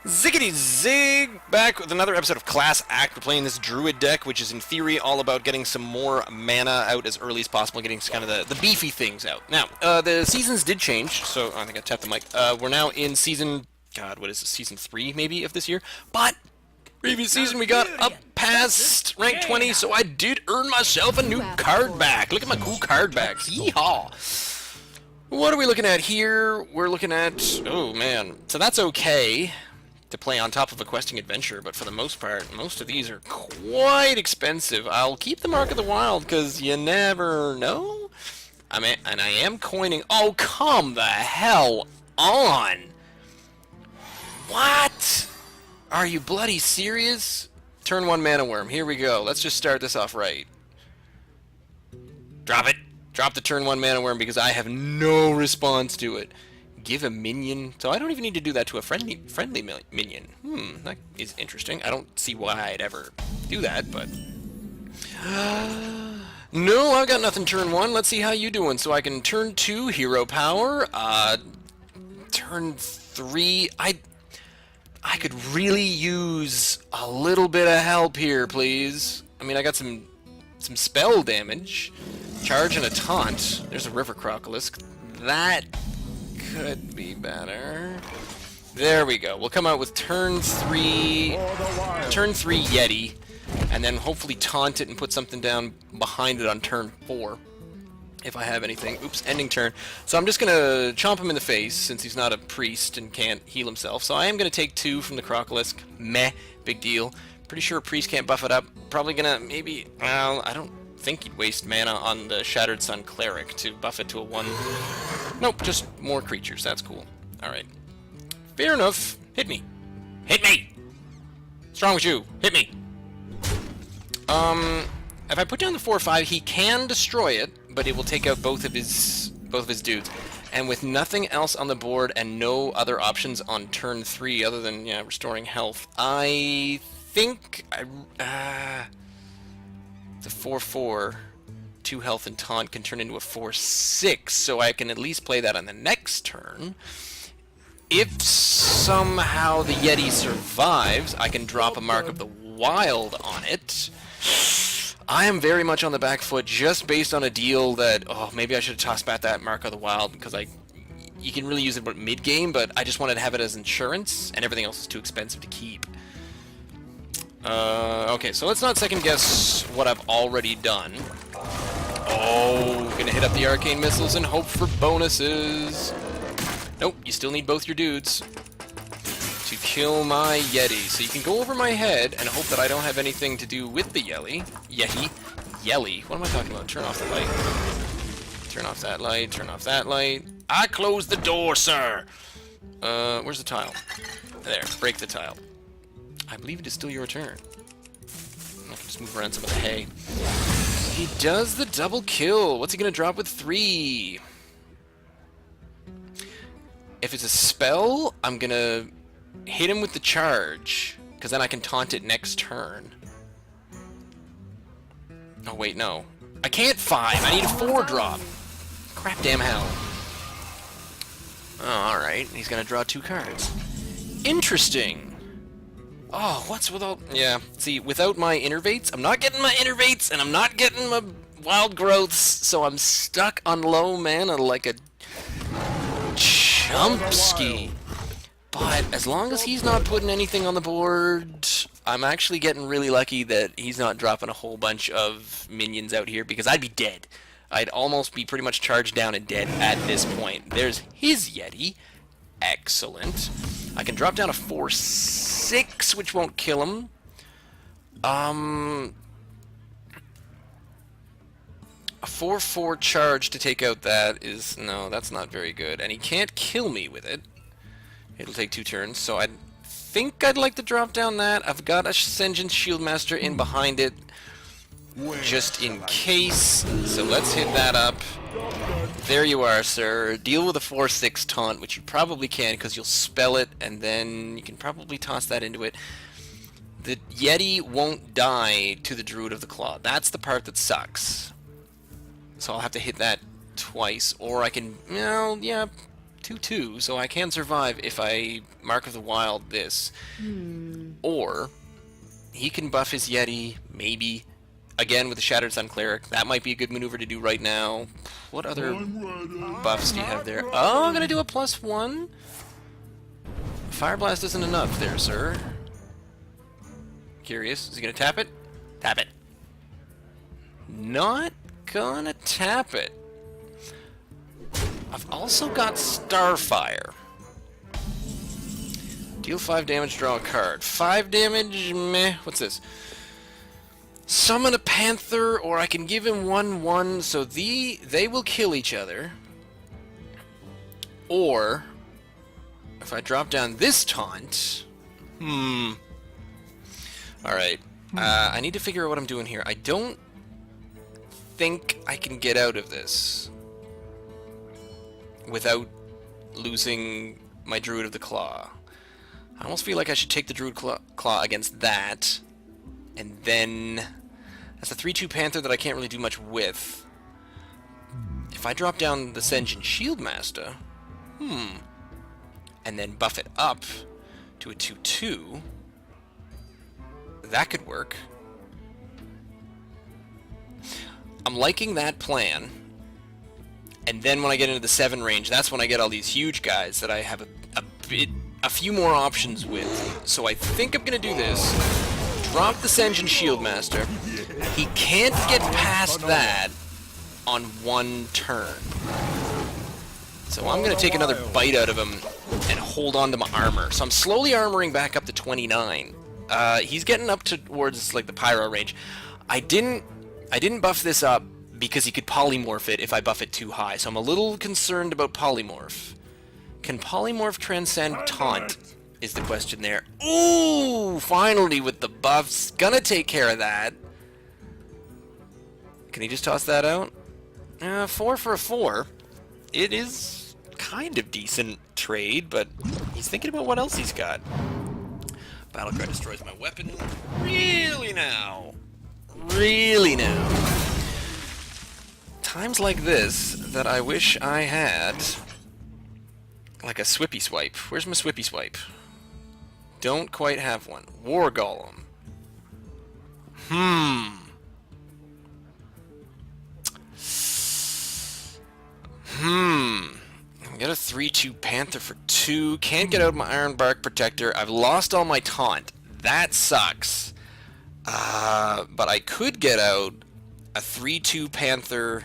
Ziggity zig! Back with another episode of Class Act. We're playing this druid deck, which is in theory all about getting some more mana out as early as possible, getting kind of the beefy things out. Now, the seasons did change, so I think I tapped the mic. We're now in season, God, what is it, season 3 maybe of this year? But previous season we got up past rank 20, so I did earn myself a new card back. Look at my cool card backs. Yeehaw! What are we looking at here? We're looking at, oh man, so that's okay to play on top of a questing adventure, but for the most part, most of these are quite expensive. I'll keep the Mark of the Wild, because you never know. I mean, and I am coining. Oh, come the hell on! What? Are you bloody serious? Turn 1 mana worm. Here we go. Let's just start this off right. Drop it. Drop the turn 1 mana worm because I have no response to it. Give a minion, so I don't even need to do that to a friendly minion. That is interesting. I don't see why I'd ever do that, but no, I've got nothing turn 1. Let's see how you doing. So I can turn 2 hero power. Turn 3. I could really use a little bit of help here, please. I mean, I got some spell damage. Charge and a taunt. There's a river crocolisk. That could be better. There we go. We'll come out with turn 3 Yeti, and then hopefully taunt it and put something down behind it on turn 4. If I have anything. Oops, ending turn. So I'm just going to chomp him in the face since he's not a priest and can't heal himself. So I am going to take 2 from the crocolisk. Meh, big deal. Pretty sure a priest can't buff it up. Probably going to maybe, well, I don't think you'd waste mana on the Shattered Sun Cleric to buff it to a 1. Nope, just more creatures. That's cool. Alright. Fair enough. Hit me. Hit me! What's wrong with you? Hit me! If I put down the 4/5, he can destroy it, but it will take out both of his dudes. And with nothing else on the board and no other options on turn 3 other than, yeah, restoring health, I think the 4/4, 2 health and taunt can turn into a 4/6, so I can at least play that on the next turn. If somehow the Yeti survives, I can drop a Mark of the Wild on it. I am very much on the back foot just based on a deal that, oh, maybe I should have tossed back that Mark of the Wild, because you can really use it mid-game, but I just wanted to have it as insurance, and everything else is too expensive to keep. Okay, so let's not second guess what I've already done. Oh, gonna hit up the arcane missiles and hope for bonuses. Nope, you still need both your dudes to kill my Yeti. So you can go over my head and hope that I don't have anything to do with the Yeti. Yelly. What am I talking about? Turn off the light. Turn off that light. Turn off that light. I closed the door, sir. Where's the tile? There, break the tile. I believe it is still your turn. I can just move around some of the hay. He does the double kill. What's he gonna drop with 3? If it's a spell, I'm gonna hit him with the charge, because then I can taunt it next turn. Oh wait, no. I can't 5. I need a 4 drop. Crap damn hell. Oh, alright. He's gonna draw 2 cards. Interesting. Oh, what's with all... Yeah, see, without my innervates, I'm not getting my innervates, and I'm not getting my wild growths, so I'm stuck on low mana like a chumpski. But as long as he's not putting anything on the board, I'm actually getting really lucky that he's not dropping a whole bunch of minions out here, because I'd be dead. I'd almost be pretty much charged down and dead at this point. There's his Yeti. Excellent. I can drop down a 4/6, which won't kill him. A 4/4 charge to take out that is... No, that's not very good. And he can't kill me with it. It'll take 2 turns, so I think I'd like to drop down that. I've got a Sen'jin Shieldmaster in behind it, just in case. So let's hit that up. There you are, sir. Deal with a 4/6 taunt, which you probably can, because you'll spell it, and then you can probably toss that into it. The Yeti won't die to the Druid of the Claw. That's the part that sucks. So I'll have to hit that twice, or I can, well, yeah, 2/2, so I can survive if I Mark of the Wild this. Or he can buff his Yeti, maybe. Again, with the Shattered Sun Cleric. That might be a good maneuver to do right now. What other buffs do you have there? Oh, I'm going to do a +1. Fire Blast isn't enough there, sir. Curious. Is he going to tap it? Tap it. Not gonna tap it. I've also got Starfire. Deal 5 damage, draw a card. 5 damage, meh. What's this? Summon a Panther, or I can give him 1/1, so they will kill each other. Or, if I drop down this taunt... Alright. I need to figure out what I'm doing here. I don't think I can get out of this without losing my Druid of the Claw. I almost feel like I should take the Druid Claw against that, and then that's a 3/2 Panther that I can't really do much with. If I drop down the Sen'jin Shieldmaster, and then buff it up to a 2/2, that could work. I'm liking that plan. And then when I get into the 7 range, that's when I get all these huge guys that I have a few more options with. So I think I'm going to do this. Drop the Sen'jin Shieldmaster. He can't get past that on 1 turn. So I'm going to take another bite out of him and hold on to my armor. So I'm slowly armoring back up to 29. He's getting up towards like the Pyro range. I didn't buff this up because he could polymorph it if I buff it too high, so I'm a little concerned about polymorph. Can polymorph transcend taunt, is the question there. Ooh, finally with the buffs. Gonna take care of that. Can he just toss that out? 4 for a 4. It is kind of decent trade, but he's thinking about what else he's got. Battlecry destroys my weapon. Really now? Really now? Times like this that I wish I had like a Swippy Swipe. Where's my Swippy Swipe? Don't quite have one. War Golem. Get a 3/2 Panther for 2. Can't get out my Iron Bark Protector. I've lost all my taunt. That sucks. But I could get out a 3/2 Panther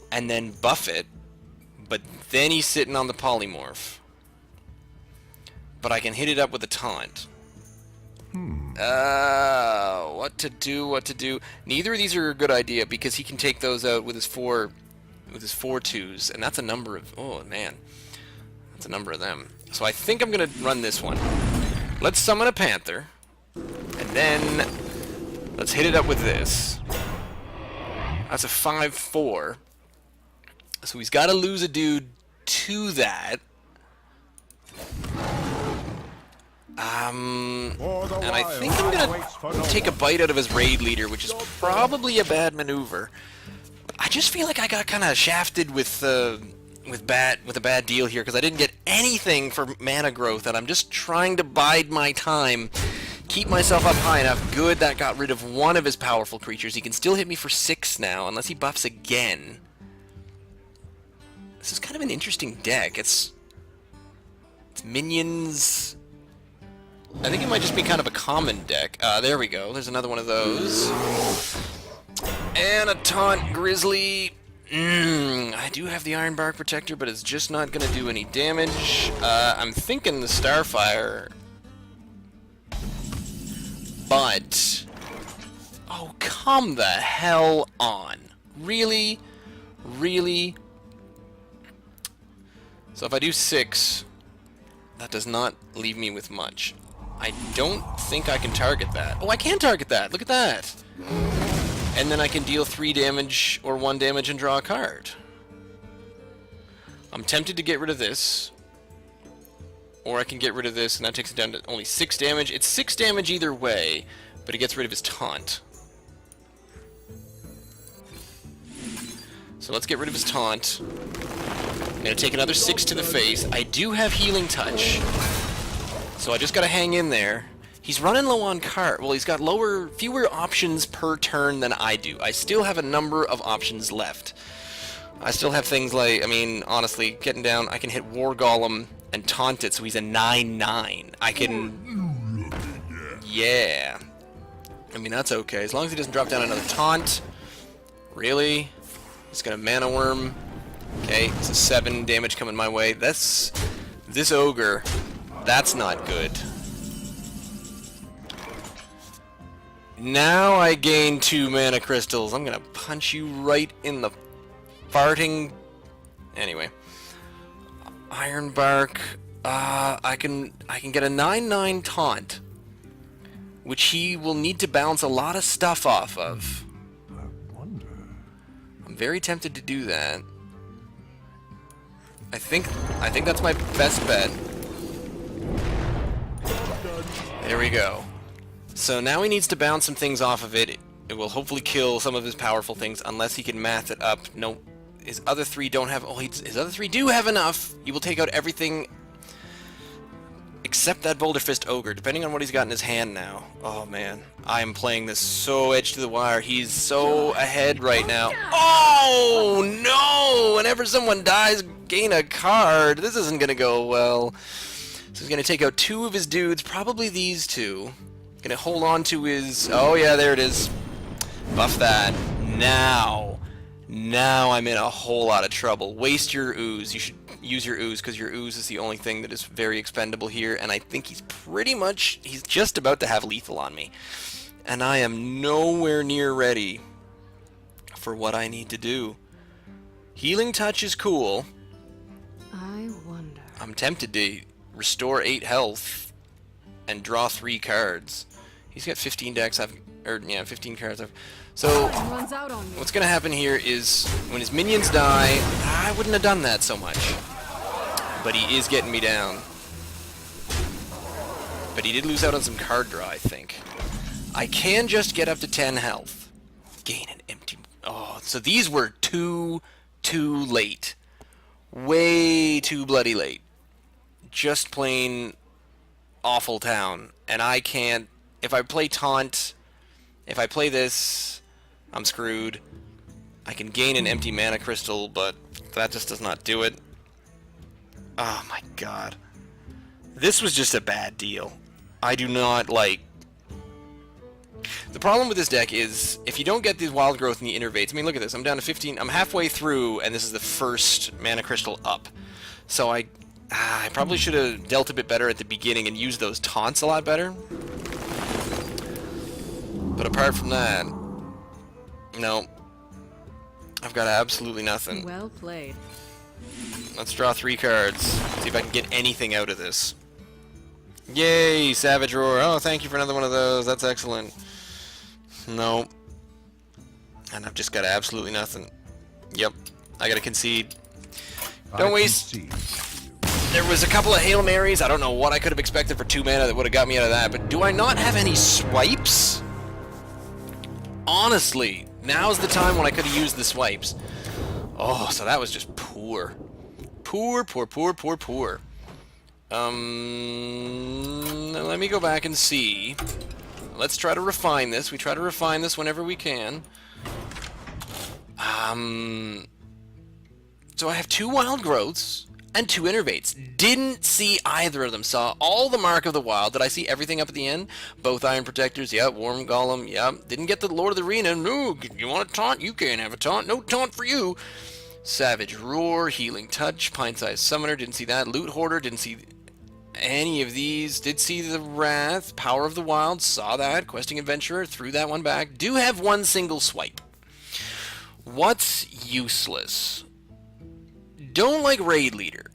and then buff it, but then he's sitting on the polymorph. But I can hit it up with a taunt. What to do? Neither of these are a good idea because he can take those out with his 4 2s, and that's a number of, oh man, that's a number of them. So I think I'm gonna run this one. Let's summon a Panther, and then let's hit it up with this. That's a 5/4. So he's got to lose a dude to that. And I think I'm gonna take a bite out of his raid leader, which is probably a bad maneuver. I just feel like I got kind of shafted with a bad deal here because I didn't get anything for mana growth, and I'm just trying to bide my time, keep myself up high enough. Good, that got rid of one of his powerful creatures. He can still hit me for 6 now, unless he buffs again. This is kind of an interesting deck. It's minions. I think it might just be kind of a common deck. There we go. There's another one of those. And a Taunt Grizzly. I do have the Iron Bark Protector, but it's just not going to do any damage. I'm thinking the Starfire. But... oh, come the hell on. Really? Really? So if I do 6, that does not leave me with much. I don't think I can target that. Oh, I can target that! Look at that! And then I can deal 3 damage or 1 damage and draw a card. I'm tempted to get rid of this. Or I can get rid of this, and that takes it down to only 6 damage. It's 6 damage either way, but it gets rid of his taunt. So let's get rid of his taunt. gonna take another 6 to the face. I do have Healing Touch, so I just gotta hang in there. He's running low on card. Well, he's got fewer options per turn than I do. I still have a number of options left. I still have things like, I mean, honestly, getting down, I can hit War Golem and taunt it, so he's a 9/9. I can... Yeah. I mean, that's okay. As long as he doesn't drop down another taunt. Really? He's gonna Mana Worm. Okay, it's a 7 damage coming my way. This ogre, that's not good. Now I gain 2 mana crystals. I'm gonna punch you right in the farting. Anyway, Iron Bark. I can get a 9/9 taunt, which he will need to bounce a lot of stuff off of. I'm very tempted to do that. I think that's my best bet. There we go. So now he needs to bounce some things off of it. It will hopefully kill some of his powerful things, unless he can math it up. No, his other 3 don't have... Oh, his other 3 do have enough. He will take out everything except that Boulder Fist Ogre, depending on what he's got in his hand now. Oh, man. I am playing this so edge to the wire. He's so ahead right now. Oh, no! Whenever someone dies, gain a card. This isn't going to go well. So he's going to take out 2 of his dudes, probably these 2. Gonna hold on to his... Oh yeah, there it is. Buff that. Now I'm in a whole lot of trouble. Waste your ooze. You should use your ooze, because your ooze is the only thing that is very expendable here, and I think he's just about to have lethal on me. And I am nowhere near ready for what I need to do. Healing Touch is cool. I wonder. I'm tempted to restore 8 health and draw 3 cards. He's got 15 decks. 15 cards. So what's gonna happen here is when his minions die, I wouldn't have done that so much. But he is getting me down. But he did lose out on some card draw, I think. I can just get up to 10 health. Gain an empty... Oh, so these were too late. Way too bloody late. Just plain awful town. And I can't... If I play Taunt, if I play this, I'm screwed. I can gain an empty mana crystal, but that just does not do it. Oh my god. This was just a bad deal. I do not like... The problem with this deck is, if you don't get the Wild Growth and the Innervates... I mean, look at this. I'm down to 15... I'm halfway through, and this is the first mana crystal up. So I probably should have dealt a bit better at the beginning and used those taunts a lot better. But apart from that, no. I've got absolutely nothing. Well played. Let's draw 3 cards. See if I can get anything out of this. Yay, Savage Roar. Oh, thank you for another one of those. That's excellent. No. And I've just got absolutely nothing. Yep. I gotta concede. Don't waste. There was a couple of Hail Marys. I don't know what I could have expected for 2 mana that would have got me out of that. But do I not have any swipes? Honestly, now's the time when I could have used the swipes. Oh, so that was just poor. Poor. Let me go back and see. Let's try to refine this. We try to refine this whenever we can. So I have 2 Wild Growths and 2 Innervates. Didn't see either of them. Saw all the Mark of the Wild. Did I see everything up at the end? Both Iron Protectors, yep. Worm Golem, yep. Didn't get the Lord of the Arena. No, you want a taunt? You can't have a taunt. No taunt for you. Savage Roar, Healing Touch, Pint-Sized Summoner, didn't see that. Loot Hoarder, didn't see any of these. Did see the Wrath, Power of the Wild, saw that. Questing Adventurer, threw that one back. Do have 1 single swipe. What's useless? Don't like Raid Leader.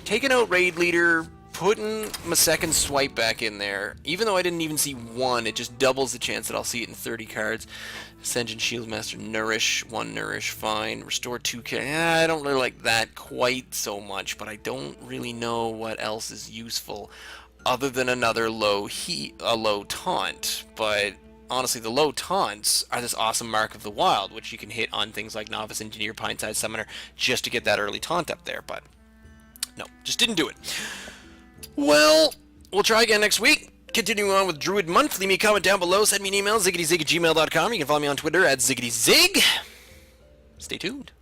Taking out Raid Leader, putting my 2nd swipe back in there. Even though I didn't even see 1, it just doubles the chance that I'll see it in 30 cards. Ascension Shieldmaster, Nourish, 1 Nourish, fine. Restore 2k. I don't really like that quite so much, but I don't really know what else is useful other than another low taunt. But honestly, the low taunts are this awesome Mark of the Wild, which you can hit on things like Novice Engineer, Pine-Side Summoner, just to get that early taunt up there, but no, just didn't do it. Well, we'll try again next week. Continuing on with Druid Month, leave me a comment down below, send me an email, ziggityzig@gmail.com. You can follow me on Twitter at ziggityzig. Stay tuned.